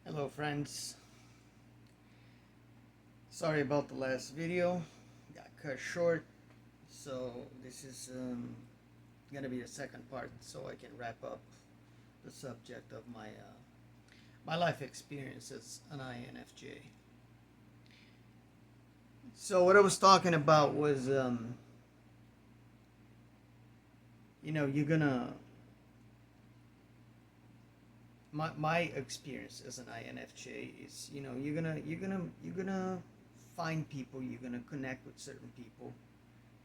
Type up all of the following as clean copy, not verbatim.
Hello friends, sorry about the last video, got cut short, so this is gonna be the second part so I can wrap up the subject of my life experience as an INFJ. So what I was talking about was you're gonna my experience as an INFJ is you're gonna find people, you're gonna connect with certain people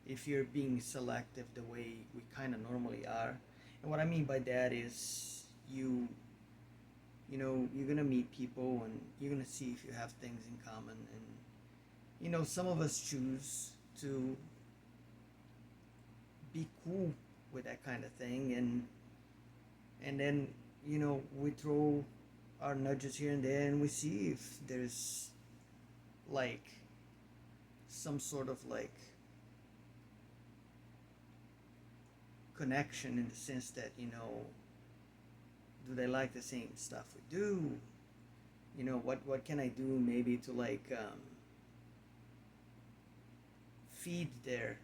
if you're being selective the way we kind of normally are. And what I mean by that is you're gonna meet people and you're gonna see if you have things in common. And some of us choose to be cool with that kind of thing, and then we throw our nudges here and there, and we see if there's like some sort of like connection, in the sense that do they like the same stuff we do? What can I do maybe to like feed their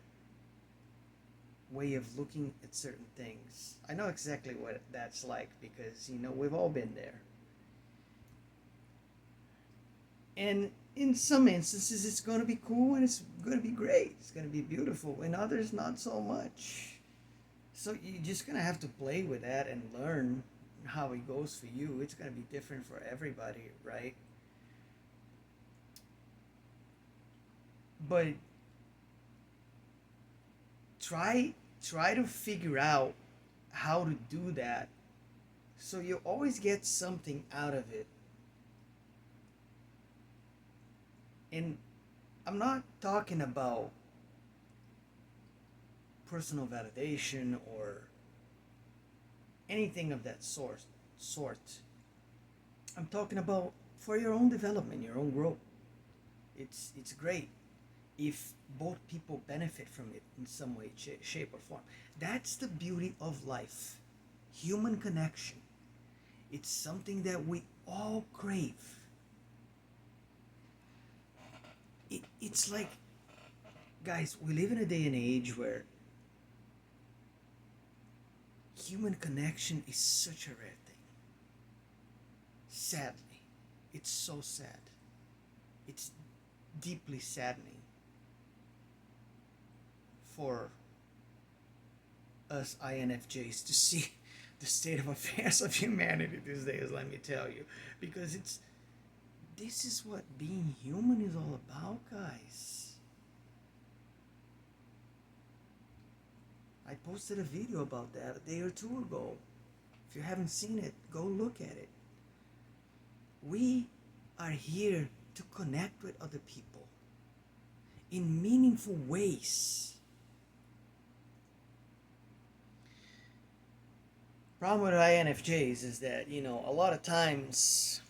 way of looking at certain things. I know exactly what that's like because we've all been there. And in some instances it's going to be cool and it's going to be great. It's going to be beautiful. In others, not so much. So you're just going to have to play with that and learn how it goes for you. It's going to be different for everybody, right? But try to figure out how to do that so you always get something out of it. And I'm not talking about personal validation or anything of that sort. I'm talking about for your own development, your own growth. It's great if both people benefit from it in some way, shape, or form. That's the beauty of life. Human connection. It's something that we all crave. It's like, guys, we live in a day and age where human connection is such a rare thing. Sadly, it's so sad. It's deeply saddening for us INFJs to see the state of affairs of humanity these days, let me tell you. Because this is what being human is all about, guys. I posted a video about that a day or two ago. If you haven't seen it, go look at it. We are here to connect with other people in meaningful ways. Problem with INFJs is that a lot of times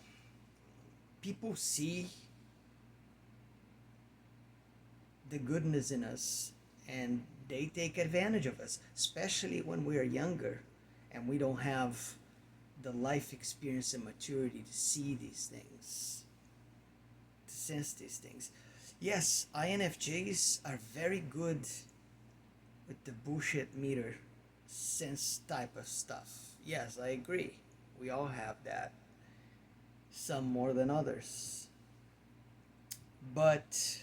people see the goodness in us and they take advantage of us, especially when we are younger and we don't have the life experience and maturity to see these things, to sense these things. Yes, INFJs are very good with the bullshit meter sense type of stuff. Yes, I agree. We all have that. Some more than others. But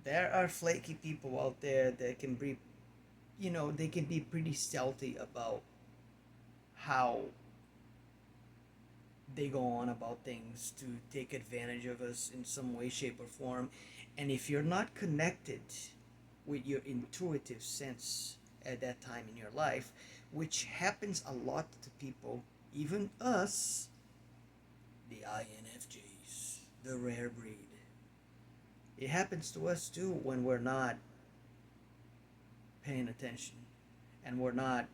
there are flaky people out there that can be, they can be pretty stealthy about how they go on about things to take advantage of us in some way, shape, or form. And if you're not connected with your intuitive sense at that time in your life, which happens a lot to people, even us, the INFJs, the rare breed. It happens to us too when we're not paying attention and we're not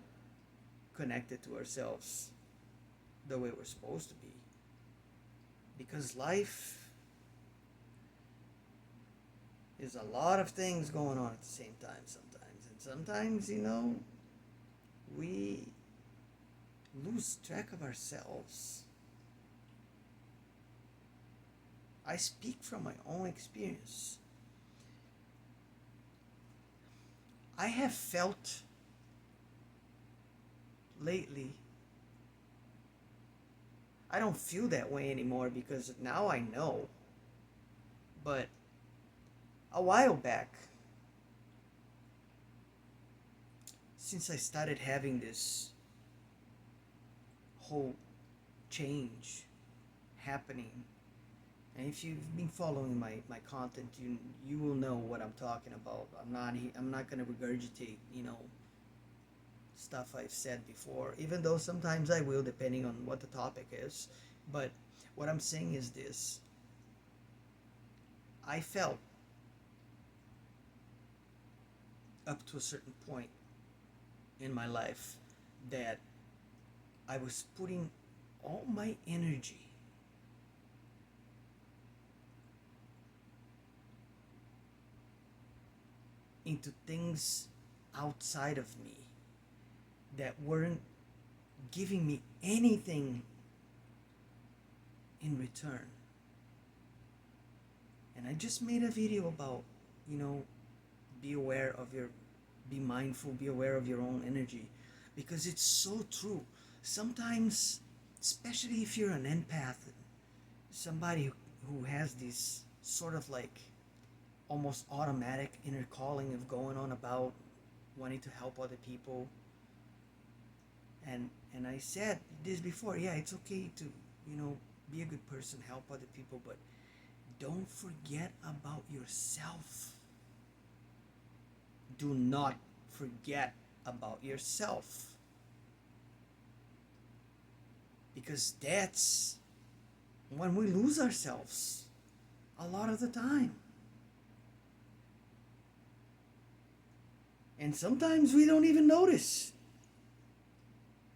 connected to ourselves the way we're supposed to be. Because life is a lot of things going on at the same time sometimes. And sometimes, we lose track of ourselves. I speak from my own experience. I have felt lately, I don't feel that way anymore because now I know. But a while back, since I started having this whole change happening, and if you've been following my content, you will know what I'm talking about. I'm not gonna regurgitate, stuff I've said before, even though sometimes I will, depending on what the topic is. But what I'm saying is this: I felt up to a certain point in my life that I was putting all my energy into things outside of me that weren't giving me anything in return. And I just made a video about, you know, be aware of your, be mindful, be aware of your own energy, because it's so true. Sometimes, especially if you're an empath, somebody who has this sort of like almost automatic inner calling of going on about wanting to help other people. And I said this before, yeah, it's okay to, be a good person, help other people, but don't forget about yourself. Do not forget about yourself. Because that's when we lose ourselves a lot of the time. And sometimes we don't even notice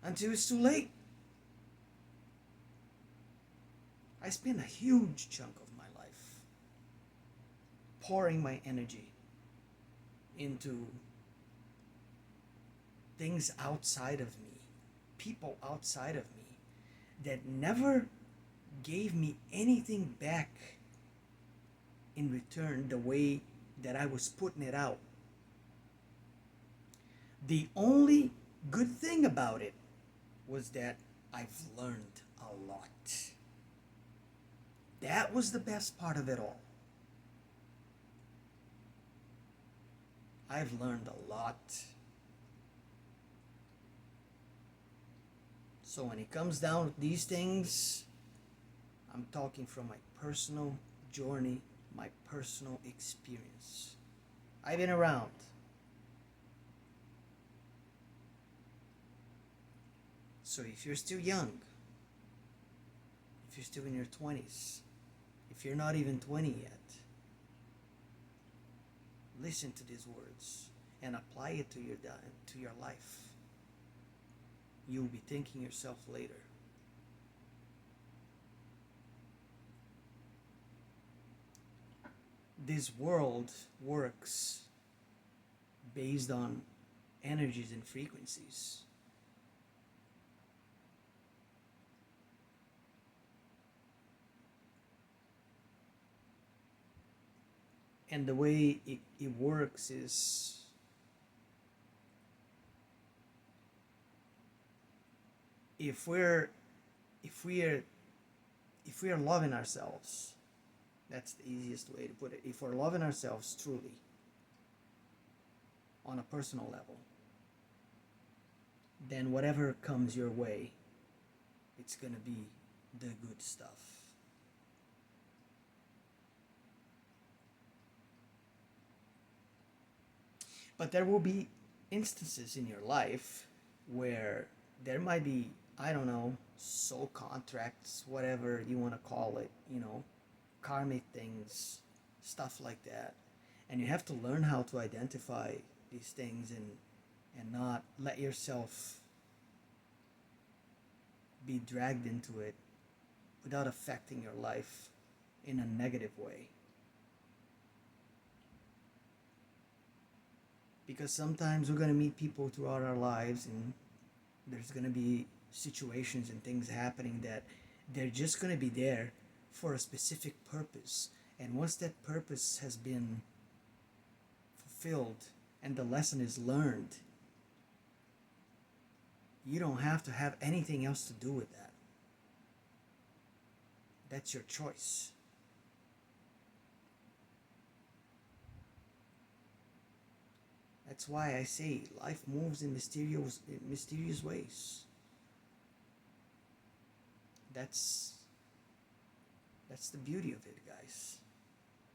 until it's too late. I spent a huge chunk of my life pouring my energy into things outside of me, people outside of me that never gave me anything back in return the way that I was putting it out. The only good thing about it was that I've learned a lot. That was the best part of it all. I've learned a lot. So when it comes down to these things, I'm talking from my personal journey, my personal experience. I've been around. So if you're still young, if you're still in your 20s, if you're not even 20 yet, listen to these words and apply it to your life. You'll be thanking yourself later. This world works based on energies and frequencies. And the way it works is if we're if we are if we are loving ourselves, that's the easiest way to put it. If we're loving ourselves truly on a personal level, then whatever comes your way, it's gonna be the good stuff. But there will be instances in your life where there might be, I don't know, soul contracts, whatever you want to call it, karmic things, stuff like that. And you have to learn how to identify these things and not let yourself be dragged into it without affecting your life in a negative way. Because sometimes we're going to meet people throughout our lives, and there's going to be situations and things happening that they're just going to be there for a specific purpose. And once that purpose has been fulfilled and the lesson is learned, you don't have to have anything else to do with that. That's your choice. That's why I say life moves in mysterious ways. That's that's the beauty of it, guys.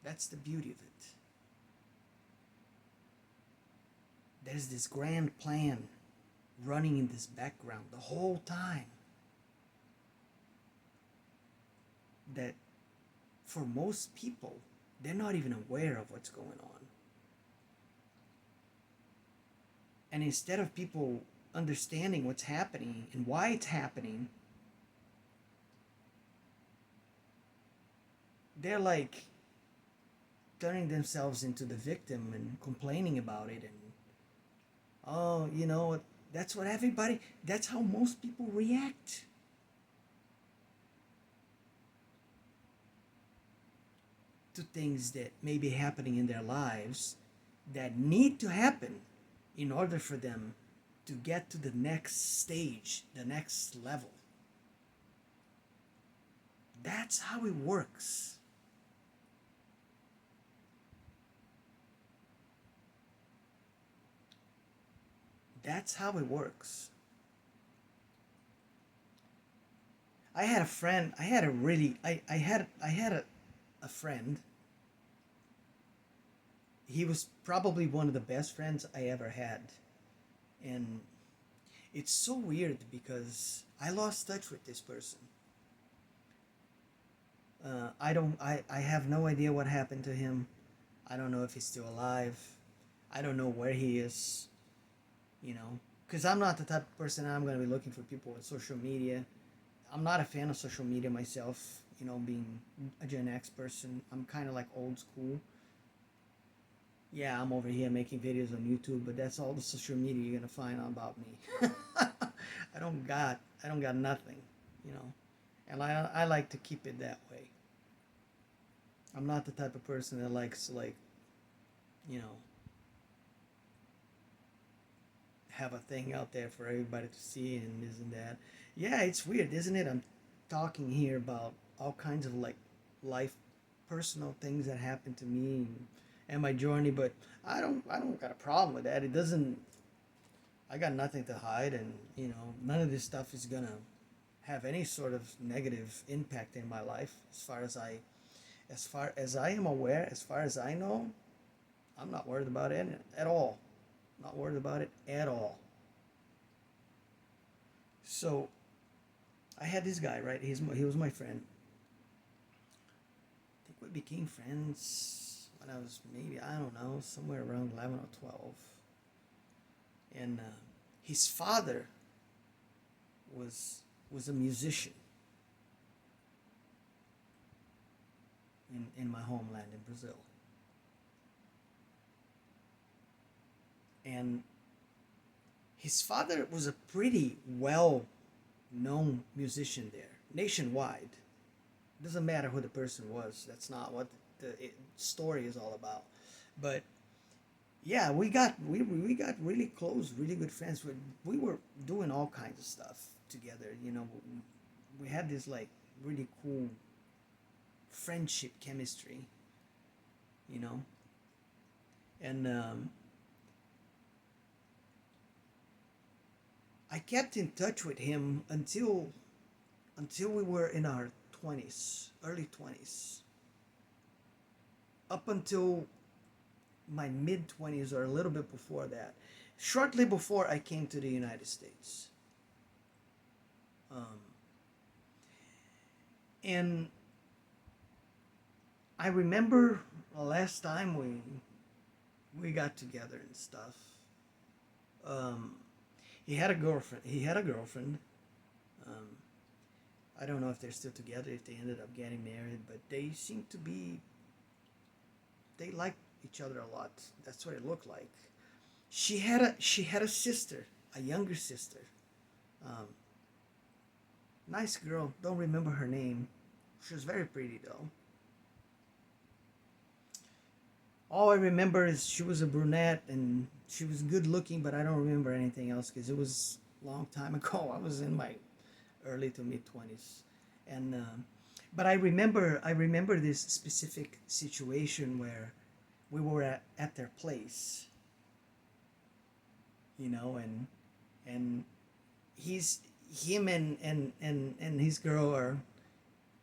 That's the beauty of it. There's this grand plan running in this background the whole time that for most people, they're not even aware of what's going on. And instead of people understanding what's happening and why it's happening, they're like turning themselves into the victim and complaining about it. And oh, that's how most people react. To things that may be happening in their lives that need to happen in order for them to get to the next stage, the next level. That's how it works. That's how it works. I had a friend. I had a really. I had a friend. He was probably one of the best friends I ever had, and it's so weird because I lost touch with this person. I don't. I have no idea what happened to him. I don't know if he's still alive. I don't know where he is. You know, because I'm not the type of person I'm going to be looking for people on social media. I'm not a fan of social media myself. You know, being a Gen X person, I'm kind of like old school. Yeah, I'm over here making videos on YouTube, but that's all the social media you're gonna find out about me. I don't got nothing, you know, and I like to keep it that way. I'm not the type of person that likes to, like, you know, have a thing out there for everybody to see and this and that. Yeah, it's weird, isn't it? I'm talking here about all kinds of like life, personal things that happened to me and my journey, but I don't got a problem with that. It doesn't. I got nothing to hide, and you know, none of this stuff is gonna have any sort of negative impact in my life as far as I am aware, as far as I know. I'm not worried about it at all. Not worried about it at all. So I had this guy, right? He was my friend. I think we became friends when I was maybe, I don't know, somewhere around 11 or 12. And his father was a musician in my homeland in Brazil. And his father was a pretty well known musician there, nationwide. Doesn't matter who the person was. That's not what the story is all about. But yeah, we got really close, really good friends. We were doing all kinds of stuff together. You know, we had this like really cool friendship chemistry. You know, and I kept in touch with him until we were in our 20s, early 20s, up until my mid 20s or a little bit before that, shortly before I came to the United States. Um, and I remember the last time we got together and stuff. Um, he had a girlfriend. Um, I don't know if they're still together, if they ended up getting married, but they seem to be. They like each other a lot. That's what it looked like. She had a sister, a younger sister. Um, nice girl. Don't remember her name. She was very pretty though. All I remember is she was a brunette and she was good looking, but I don't remember anything else because it was a long time ago. I was in my early to mid 20s, and but I remember this specific situation where we were at their place, and he's him and his girl are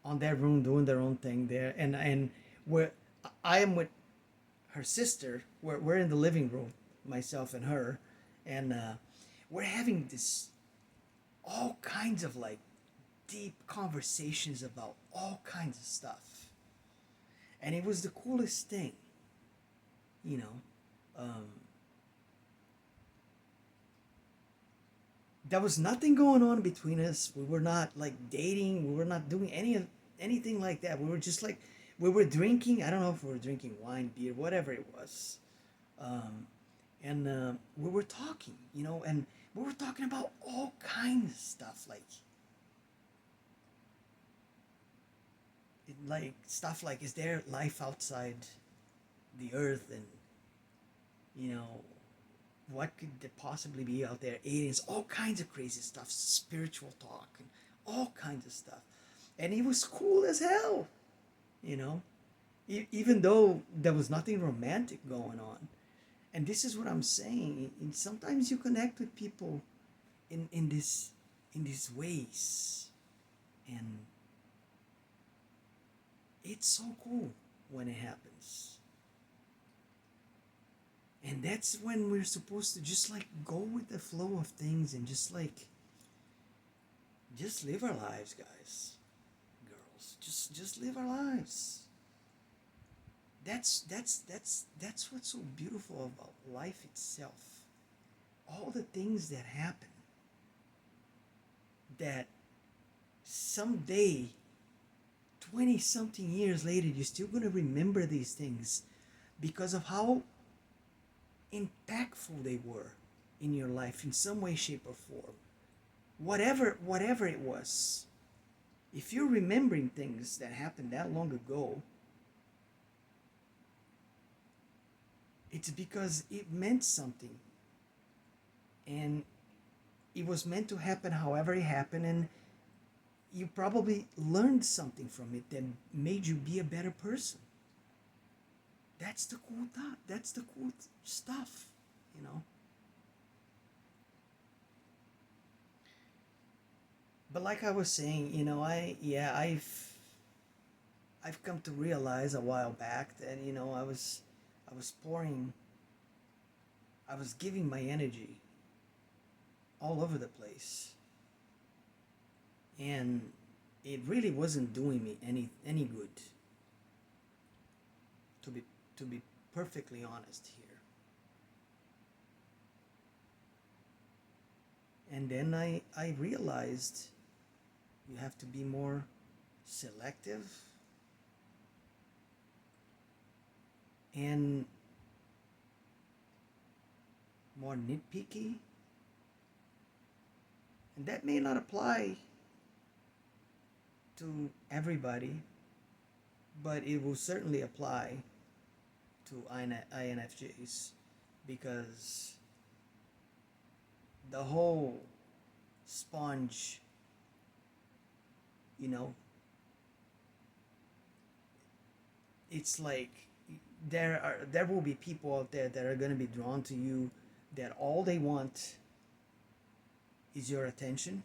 on their room doing their own thing there, and where I am with her sister. We're in the living room, myself and her, and we're having this all kinds of like deep conversations about all kinds of stuff, and it was the coolest thing, you know. Um, there was nothing going on between us. We were not like dating. We were not doing anything like that. We were just like we were drinking. I don't know if we were drinking wine, beer, whatever it was, um, and we were talking, and we were talking about all kinds of stuff, like stuff like is there life outside the earth, and you know what could there possibly be out there, aliens, all kinds of crazy stuff, spiritual talk, and all kinds of stuff. And he was cool as hell, you know even though there was nothing romantic going on. And this is what I'm saying, and sometimes you connect with people in these ways, and it's so cool when it happens. And that's when we're supposed to just like go with the flow of things and just live our lives, guys, girls. Just live our lives. That's what's so beautiful about life itself. All the things that happen, that someday, 20 something years later, you're still going to remember these things because of how impactful they were in your life in some way, shape, or form. Whatever it was. If you're remembering things that happened that long ago, it's because it meant something. And it was meant to happen however it happened, and you probably learned something from it that made you be a better person. That's the cool thought. That's the cool stuff, you know. But like I was saying, I've come to realize a while back that I was pouring, I was giving my energy all over the place, and it really wasn't doing me any good. To be to be perfectly honest here. And then I realized you have to be more selective and more nitpicky. And that may not apply to everybody, but it will certainly apply to INFJs, because the whole sponge, you know, it's like there will be people out there that are going to be drawn to you, that all they want is your attention,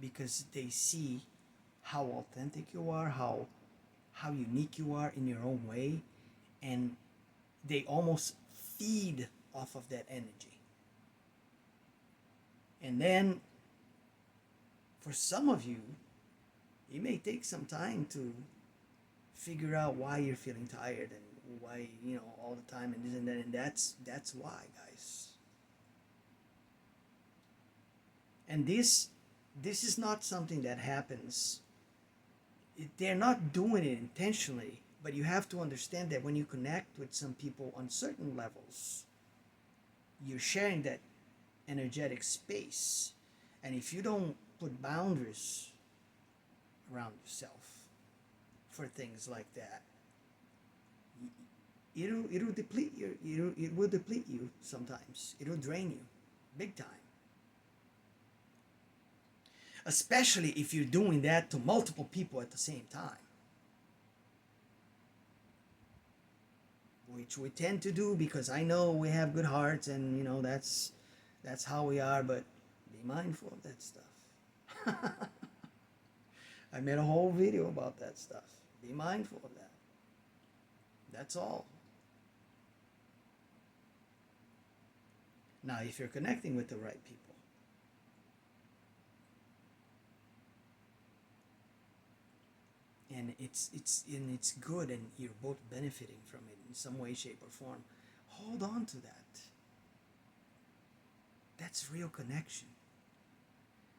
because they see how authentic you are, how unique you are in your own way, and they almost feed off of that energy. And then for some of you, it may take some time to figure out why you're feeling tired and why, all the time and this and that, and that's why, guys. And this is not something that happens. They're not doing it intentionally, but you have to understand that when you connect with some people on certain levels, you're sharing that energetic space. And if you don't put boundaries around yourself for things like that. It'll deplete it will deplete you sometimes. It'll drain you big time. Especially if you're doing that to multiple people at the same time, which we tend to do because I know we have good hearts and that's how we are, but be mindful of that stuff. I made a whole video about that stuff. Be mindful of that. That's all. Now, if you're connecting with the right people, and it's good, and you're both benefiting from it in some way, shape, or form, hold on to that. That's real connection,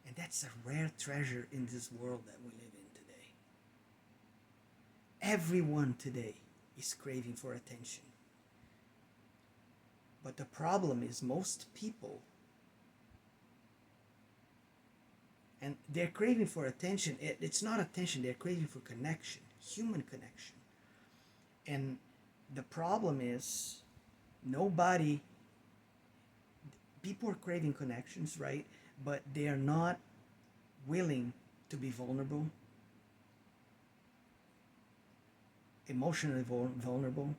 and that's a rare treasure in this world that we live in today. Everyone today is craving for attention, but the problem is most people, and they're craving for attention. It's not attention, they're craving for connection, human connection. And the problem is nobody, people are craving connections, right? But they are not willing to be vulnerable, emotionally vulnerable,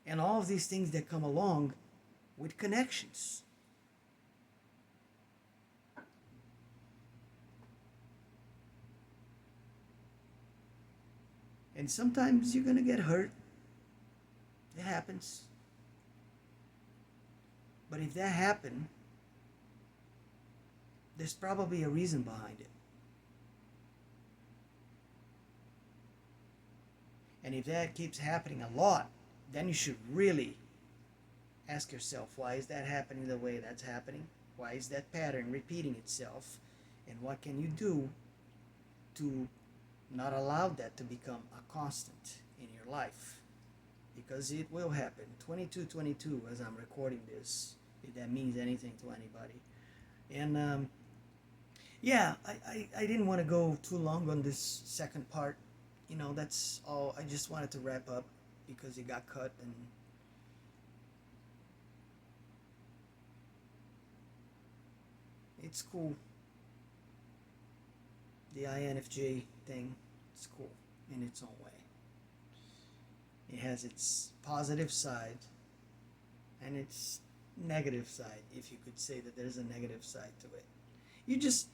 and all of these things that come along with connections. And sometimes you're going to get hurt. It happens. But if that happened, there's probably a reason behind it. And if that keeps happening a lot, then you should really ask yourself, why is that happening the way that's happening? Why is that pattern repeating itself? And what can you do to not allow that to become a constant in your life? Because it will happen. 22/22 as I'm recording this, if that means anything to anybody. And yeah, I didn't want to go too long on this second part. That's all. I just wanted to wrap up because it got cut, and it's cool. The INFJ thing, it's cool in its own way. It has its positive side and its negative side, if you could say that there's a negative side to it. You just,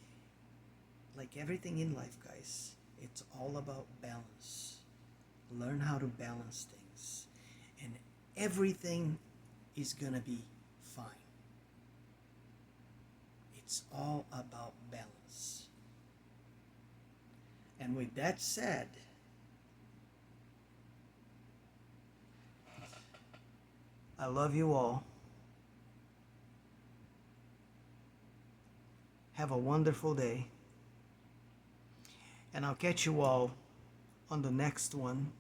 like everything in life, guys, it's all about balance. Learn how to balance things, and everything is gonna be fine. It's all about balance. And with that said, I love you all. Have a wonderful day. And I'll catch you all on the next one.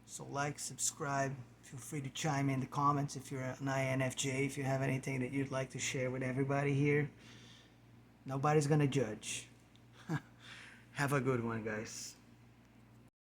So like, subscribe. Feel free to chime in the comments if you're an INFJ, if you have anything that you'd like to share with everybody here. Nobody's gonna judge. Have a good one, guys.